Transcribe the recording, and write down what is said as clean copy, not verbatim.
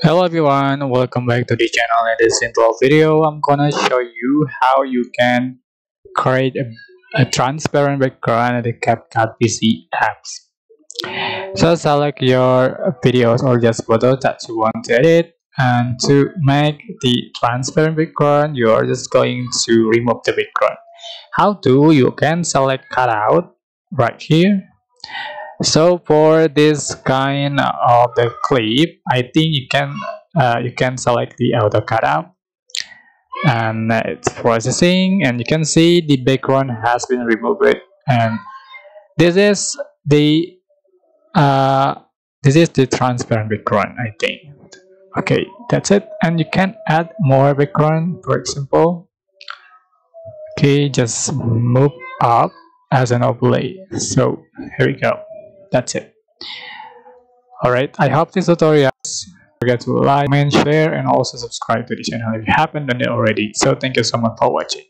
Hello everyone, welcome back to the channel. In this simple video, I'm gonna show you how you can create a transparent background in the CapCut PC apps. So select your videos or just photos that you want to edit, and to make the transparent background, you are just going to remove the background. How to? You can select cutout right here. So for this kind of the clip, I think you can select the auto cutout, and it's processing, and you can see the background has been removed. And this is the uh, this is the transparent background, I think. Okay, that's it. And you can add more background, for example. Okay, just move up as an overlay. So here we go. That's it. Alright, I hope this tutorial. Don't forget to like, comment, share, and also subscribe to the channel if you haven't done it already. So thank you so much for watching.